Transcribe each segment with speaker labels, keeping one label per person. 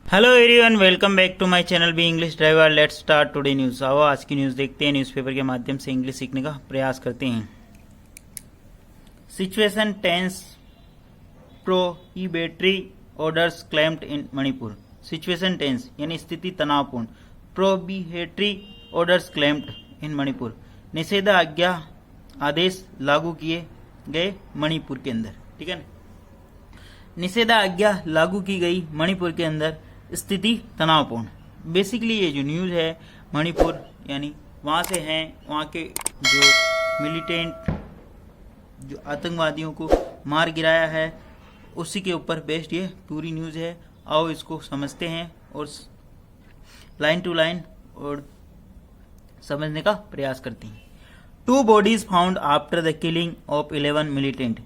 Speaker 1: Hello everyone, welcome back to my channel B English driver. Let's start today news. आओ आज की news देखते हैं। न्यूज़पेपर के माध्यम से इंग्लिश सीखने का प्रयास करते हैं। Situation tense, prohibitory orders claimed in Manipur. Situation tense यानी स्थिति तनावपूर्ण। Prohibitory orders claimed in Manipur, निषेधाज्ञा आदेश लागू किए गए मणिपुर के अंदर। ठीक है, निषेधाज्ञा लागू की गई मणिपुर के अंदर, स्थिति तनावपूर्ण। बेसिकली ये जो न्यूज़ है मणिपुर यानी वहाँ से हैं, वहाँ के जो मिलिटेंट जो आतंकवादियों को मार गिराया है उसी के ऊपर बेस्ड ये पूरी न्यूज़ है। आओ इसको समझते हैं और लाइन टू लाइन और समझने का प्रयास करते हैं। 2 bodies found after the killing of 11 militant.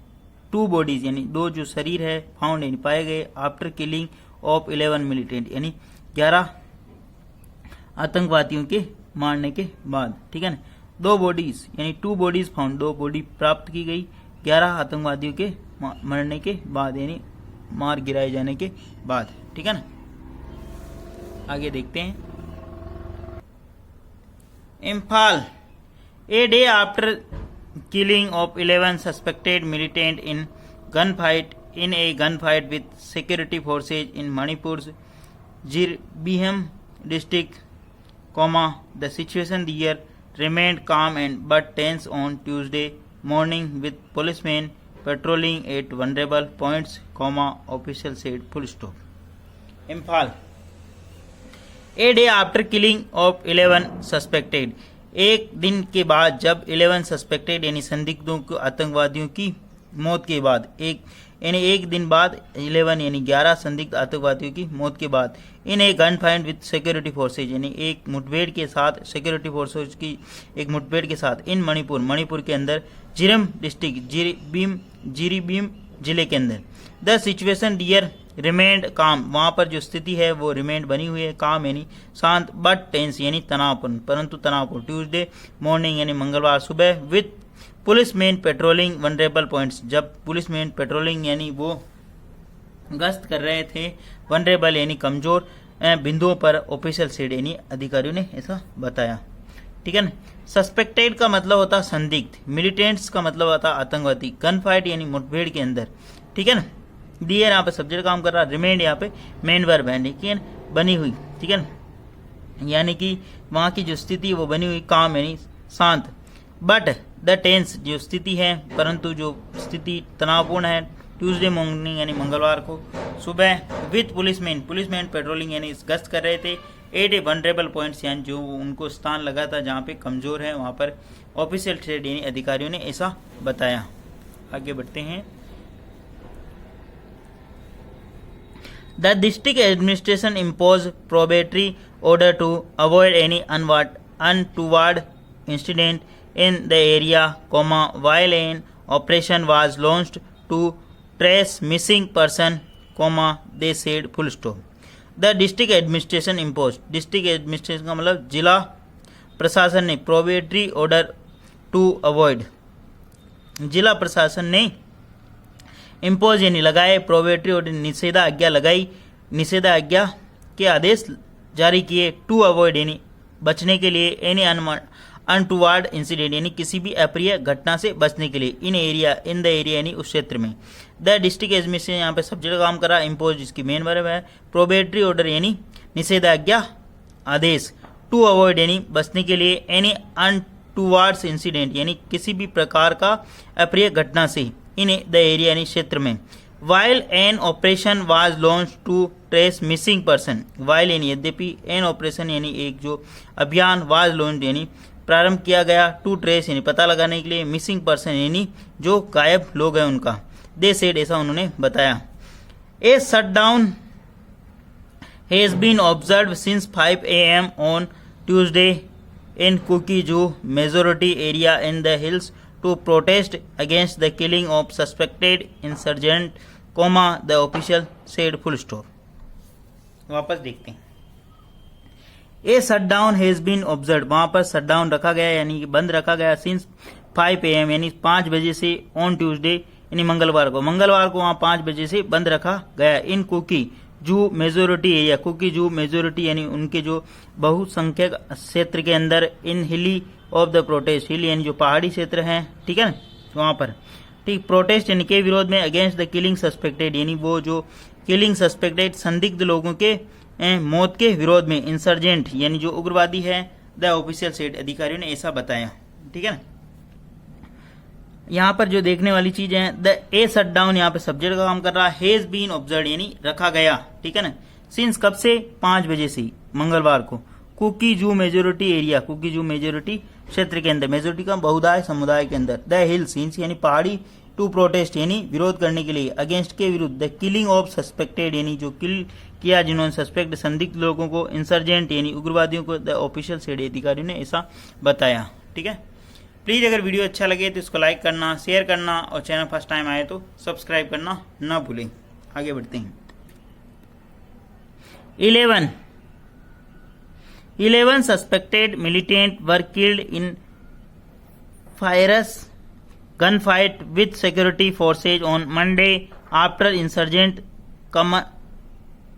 Speaker 1: 2 bodies यानी 2 जो शरीर है फाउंड यानी पाए गए आफ्टर किलिंग ऑफ 11 मिलिटेंट यानी 11 आतंकवादियों के मारने के बाद। ठीक है ना, 2 bodies यानी 2 bodies फाउंड, 2 बॉडी प्राप्त की गई 11 आतंकवादियों के मरने के बाद यानी मार गिराए जाने के बाद। ठीक है ना, आगे देखते हैं। Imphal, A day after killing of 11 suspected militant in a gunfight with security forces in Manipur's Jirbiham district, the situation there remained calm but tense on Tuesday morning with policemen patrolling at vulnerable points, official said. Full stop. Imphal, A day after killing of 11 suspected, एक दिन के बाद जब 11 suspected यानी संदिग्धों को आतंकवादियों की मौत के बाद, एक दिन बाद 11 यानी 11 संदिग्ध आतंकवादियों की मौत के बाद, इन एक gun fight with security forces यानी एक मुठभेड़ के साथ, सिक्योरिटी फोर्सेज की एक मुठभेड़ के साथ, इन मणिपुर के अंदर जिरम डिस्ट्रिक्ट जिरीबीम जिले के अंदर। द सिचुएशन डियर रिमेंड काम, वहां पर जो स्थिति है वो रिमेंड बनी हुई है, काम यानी शांत, बट टेंस यानी तनावपूर्ण, परंतु तनावपूर्ण। ट्यूसडे मॉर्निंग यानी मंगलवार सुबह, with policeman patrolling vulnerable points, जब पुलिसमैन पेट्रोलिंग यानी वो गश्त कर रहे थे, वनरेबल यानी कमजोर बिंदुओं पर, ऑफिशियल सेड यानी अधिकारियों ने ऐसा बताया। ठीक है ना, सस्पेक्टेड का मतलब होता संदिग्ध, मिलिटेंट्स का मतलब होता आतंकवादी, गन फाइट यानी मुठभेड़ के अंदर। ठीक है ना, दिए यहाँ पे सब्जेक्ट काम कर रहा, रिमेंड यहाँ पे मेन वर्ब है, लेकिन बनी हुई। ठीक है ना, यानी कि वहाँ की जो स्थिति है वो बनी हुई, काम यानी शांत, बट द टेंस जो स्थिति है, परंतु जो स्थिति तनावपूर्ण है। ट्यूसडे मॉर्निंग यानी मंगलवार को सुबह, विथ पुलिसमैन पेट्रोलिंग यानी गश्त कर रहे थे, एट ए वनरेबल पॉइंट्स यानी जो उनको स्थान लगा था जहाँ पे कमजोर है वहाँ पर, ऑफिशियल ट्रेड यानी अधिकारियों ने ऐसा बताया। आगे बढ़ते हैं। The district administration imposed probatory order to avoid any untoward incident in the area, while an operation was launched to trace missing person, they said. Full stop. The district administration imposed, district administration का मतलब जिला प्रशासन ने, probatory order to avoid, जिला प्रशासन ने impose यानी लगाए, प्रोबेटरी और निषेधाज्ञा लगाई, निषेधाज्ञा के आदेश जारी किए, टू अवॉइड यानी बचने के लिए, एनी अनटुवार्ड इंसिडेंट यानी किसी भी अप्रिय घटना से बचने के लिए, इन द एरिया यानी उस क्षेत्र में। द डिस्ट्रिक्ट एडमिनिस्ट्रेशन यहाँ पे सब्जेक्ट काम कर रहा, इम्पोज जिसकी मेन वर्ब है, प्रोबेटरी ऑर्डर यानी निषेधाज्ञा आदेश, टू अवॉइड यानी बचने के लिए, एनी अनटुवार्ड्स इंसिडेंट यानी किसी भी प्रकार का अप्रिय घटना से, इन द एरिया यानी क्षेत्र में। While an operation was launch to trace missing person, while यानी यद्यपि, एन ऑपरेशन यानी एक जो अभियान, वाज लॉन्च यानी प्रारंभ किया गया, टू ट्रेस यानी पता लगाने के लिए, मिसिंग पर्सन यानी जो गायब लोग हैं उनका, दे सेड ऐसा उन्होंने बताया। A shutdown has been observe since 5 AM on Tuesday in Kuki Zo majority area in the hills to protest against the killing of suspected insurgent, the official said. Full stop. वापस देखते हैं। ए शटडाउन हैज बीन ऑब्जर्व, वहां पर shutdown रखा गया यानी कि बंद रखा गया, सिंस 5 AM यानी 5 बजे से, ऑन ट्यूसडे यानी मंगलवार को वहां 5 बजे से बंद रखा गया, इन कुकी जू मेजोरिटी एरिया, कुकी जू मेजोरिटी यानी उनके जो बहुसंख्यक क्षेत्र के अंदर, इन हिली ऑफ द प्रोटेस्ट, हिल यानी जो पहाड़ी क्षेत्र हैं, ठीक है ना, वहां पर, ठीक, प्रोटेस्ट यानी के विरोध में, अगेंस्ट द किलिंग सस्पेक्टेड यानी वो जो किलिंग सस्पेक्टेड संदिग्ध लोगों के मौत के विरोध में, इंसर्जेंट यानी जो उग्रवादी है, द ऑफिशियल सेड अधिकारियों ने ऐसा बताया, ठीक है ना। यहाँ पर जो देखने वाली चीज है, द ए शटडाउन यहाँ पे सब्जेक्ट का काम कर रहा है, हैज बीन ऑब्जर्व यानी रखा गया, ठीक है ना, सिंस कब से, 5 बजे से मंगलवार को, कुकी जू मेजोरिटी एरिया, कुकी जू मेजोरिटी क्षेत्र के अंदर, मेजोरिटी का बहुदाय समुदाय के अंदर, द हिल सीन्स यानी पहाड़ी, टू प्रोटेस्ट यानी विरोध करने के लिए, अगेंस्ट के विरुद्ध, द किलिंग ऑफ सस्पेक्टेड यानी जो किल किया जिन्होंने सस्पेक्ट संदिग्ध लोगों को, इंसर्जेंट यानी उग्रवादियों को, द ऑफिशियल सेड अधिकारियों ने ऐसा बताया, ठीक है। प्लीज अगर वीडियो अच्छा लगे तो इसको लाइक करना, शेयर करना और चैनल फर्स्ट टाइम आए तो सब्सक्राइब करना ना भूलें। आगे बढ़ते हैं। 11 suspected militant were killed in fierce gunfight with security forces on Monday after insurgent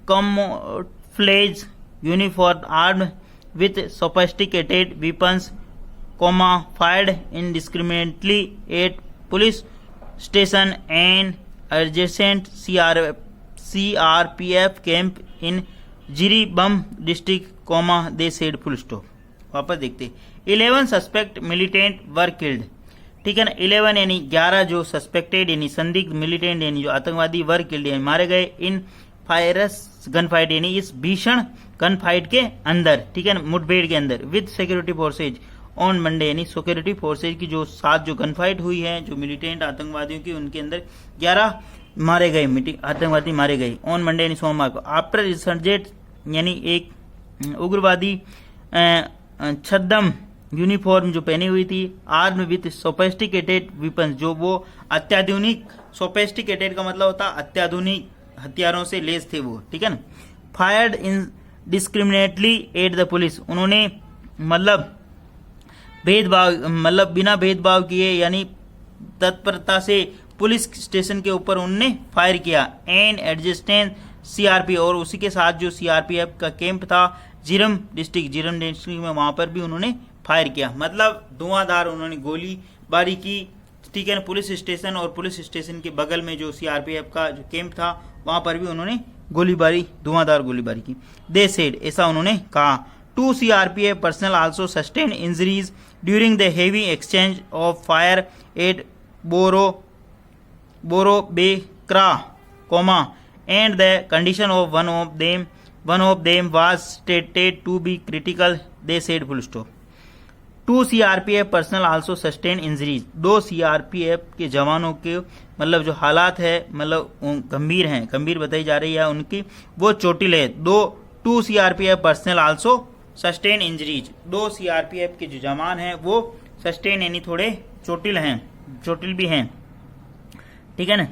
Speaker 1: camouflage uniform armed with sophisticated weapons, fired indiscriminately at police station and adjacent CRPF camp in Jiribam district, they said full stop. वापस देखते, 11 suspect militant were killed, ठीक है ना, 11 यानी 11 जो suspected यानी संदिग्ध, militant यानी जो आतंकवादी, वर किल्ड यानी मारे गए, इन फायरस गन फाइट यानी इस भीषण गन फाइट के अंदर, ठीक है ना, मुठभेड़ के अंदर, with security forces on Monday यानी सिक्योरिटी फोर्सेज की जो साथ जो गन फाइट हुई है जो मिलिटेंट आतंकवादियों की, उनके अंदर 11 मारे गए, आतंकवादी मारे गए, ऑन मंडे यानी सोमवार को, आफ्टर इंसर्जेंट यानी एक उग्रवादी छद्म यूनिफॉर्म जो पहनी हुई थी, आर्म विथ सोफिस्टिकेटेड वेपन्स जो वो अत्याधुनिक, सोफिस्टिकेटेड का मतलब होता अत्याधुनिक हथियारों से लेस थे वो, ठीक है ना, fired indiscriminately at the police, उन्होंने मतलब भेदभाव, मतलब बिना भेदभाव किए यानी तत्परता से पुलिस स्टेशन के ऊपर उन्होंने फायर किया, एंड एडजस्टेंट सीआरपी और उसी के साथ जो सीआरपीएफ का कैंप था जिरम डिस्ट्रिक्ट में, वहां पर भी उन्होंने फायर किया, मतलब धुआंधार उन्होंने गोलीबारी की, ठीक है ना, पुलिस स्टेशन और पुलिस स्टेशन के बगल में जो सीआरपीएफ का जो कैंप था वहां पर भी उन्होंने गोलीबारी, धुआंधार गोलीबारी की। दे सेड ऐसा उन्होंने कहा, 2 CRPF personnel also sustain injuries during the heavy exchange of fire at Borobekra, and the condition of one of them was stated to be critical, they said full stop. 2 CRPF personnel also sustained injuries, 2 CRPF के जवानों के मतलब जो हालात है मतलब गंभीर हैं, गंभीर बताई जा रही है उनकी, वो चोटिल है। 2 CRPF personnel also sustained injuries, 2 CRPF के जो जवान हैं वो सस्टेन यानी थोड़े चोटिल हैं, चोटिल भी हैं, ठीक है ना।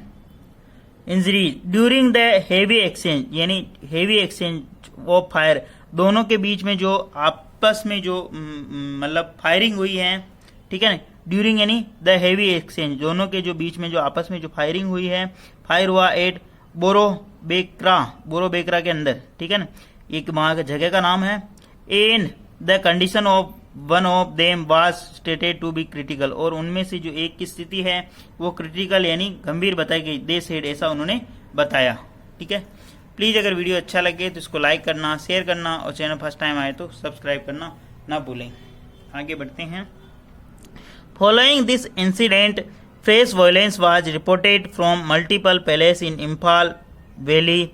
Speaker 1: Injury during the heavy exchange यानी हेवी एक्सचेंज ऑफ फायर, दोनों के बीच में जो आपस में जो मतलब फायरिंग हुई है, ठीक है ना, ड्यूरिंग यानी द हेवी एक्सचेंज, दोनों के जो बीच में जो आपस में जो फायरिंग हुई है, फायर हुआ एट बोरोबेक्रा के अंदर, ठीक है ना, एक वहां की जगह का नाम है, and the condition of one of them was stated to be critical, और उनमें से जो एक की स्थिति है वो क्रिटिकल यानी गंभीर बताई गई, दे सेड ऐसा उन्होंने बताया, ठीक है। प्लीज अगर वीडियो अच्छा लगे तो इसको लाइक करना, शेयर करना और चैनल फर्स्ट टाइम आए तो सब्सक्राइब करना ना भूलें। आगे बढ़ते हैं। Following this incident fresh violence was reported from multiple places in Imphal valley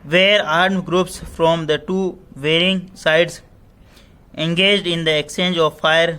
Speaker 1: where armed groups from the 2 warring sides engaged in the exchange of fire,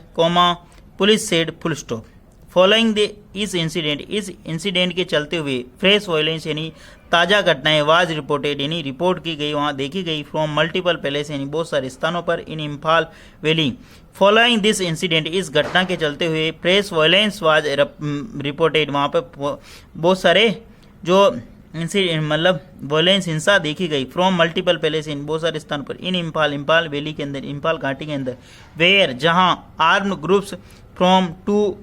Speaker 1: police said full stop. Following इस incident के चलते हुए fresh violence यानी ताज़ा घटनाएं was reported यानी report की गई, वहां देखी गई, फ्रॉम मल्टीपल पैलेस यानी बहुत सारे स्थानों पर, in Imphal valley. Following this incident इस घटना के चलते हुए फ्रेश वायलेंस वाज रिपोर्टेड, वहां पर बहुत सारे जो मतलब वायलेंस हिंसा देखी गई, फ्रॉम मल्टीपल पैलेस इन बहुत सारे स्थान पर, इन इम्फाल वैली के अंदर, इम्फाल घाटी के अंदर, वेयर जहां armed groups from 2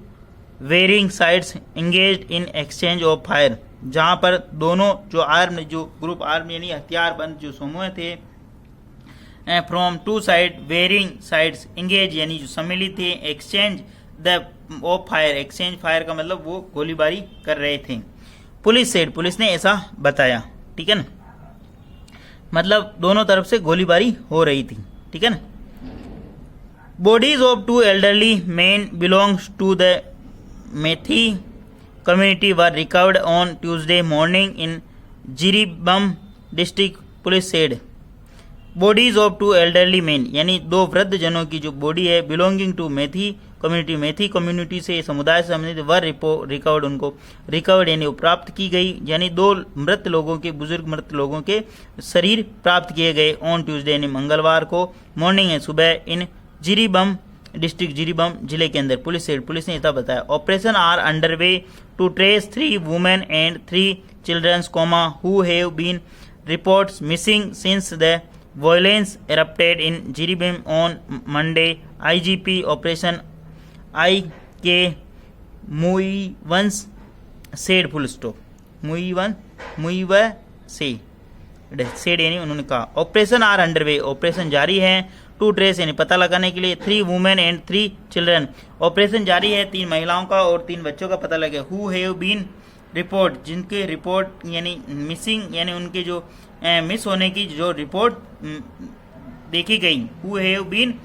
Speaker 1: warring sides engaged in exchange of fire, जहां पर दोनों जो ग्रुप आर्म यानी हथियारबंद जो समूह थे from two side warring sides engage यानी जो सम्मिलित थे exchange the of fire, exchange fire का मतलब वो गोलीबारी कर रहे थे। पुलिस ने ऐसा बताया, ठीक है ना, मतलब दोनों तरफ से गोलीबारी हो रही थी, ठीक है ना। Bodies of two elderly man belongs to the Meitei community were recovered on Tuesday morning in Jiribam district, police said. Bodies of two elderly men यानी दो वृद्ध जनों की जो बॉडी है बिलोंगिंग टू मेथी कम्युनिटी से समुदाय से संबंधित वर रिकवर्ड, उनको रिकवर्ड यानी प्राप्त की गई, यानी दो मृत लोगों के बुजुर्ग मृत लोगों के शरीर प्राप्त किए गए ऑन ट्यूसडे यानी मंगलवार को मॉर्निंग है सुबह इन जिरीबम डिस्ट्रिक्ट जिरीबम जिले के अंदर। पुलिस ने ऐसा बताया। Operation are under way to trace 3 women and 3 childrens who have been reports missing since the violence erupted in Jiribam on Monday. IGP operation IK Muivah said full stop। Muivah said यानी उन्होंने कहा। Operation are under way, operation जारी है to trace यानी पता लगाने के लिए 3 वुमेन एंड 3 चिल्ड्रन, ऑपरेशन जारी है 3 महिलाओं का और 3 बच्चों का पता लगे। हु हैव बीन रिपोर्ट, जिनके रिपोर्ट यानी मिसिंग यानी उनके जो मिस होने की जो रिपोर्ट देखी गई। Who have been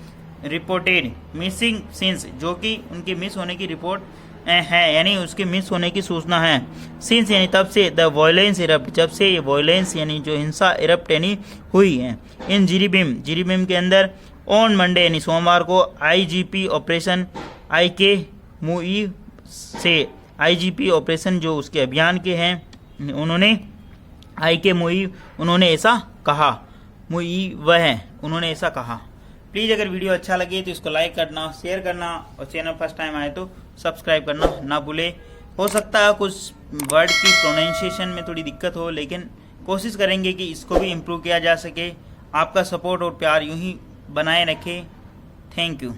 Speaker 1: reported missing since, जो कि उनके मिस होने की रिपोर्ट है यानी उसके मिस होने की सूचना है। सिंस यानी तब से, द वायलेंस इरप्ट जब से ये वायलेंस यानी जो हिंसा इरप्ट यानी हुई है इन जिरीबिम के अंदर ऑन मंडे यानी सोमवार को। IGP ऑपरेशन IK मुई से, IGP ऑपरेशन जो उसके अभियान के हैं उन्होंने IK मुई उन्होंने ऐसा कहा, उन्होंने ऐसा कहा। प्लीज़ अगर वीडियो अच्छा लगे तो इसको लाइक करना, शेयर करना और चैनल फर्स्ट टाइम आए तो सब्सक्राइब करना ना भूले। हो सकता है कुछ वर्ड की प्रोनाउंसिएशन में थोड़ी दिक्कत हो, लेकिन कोशिश करेंगे कि इसको भी इम्प्रूव किया जा सके। आपका सपोर्ट और प्यार यूं ही बनाए रखें। Thank you.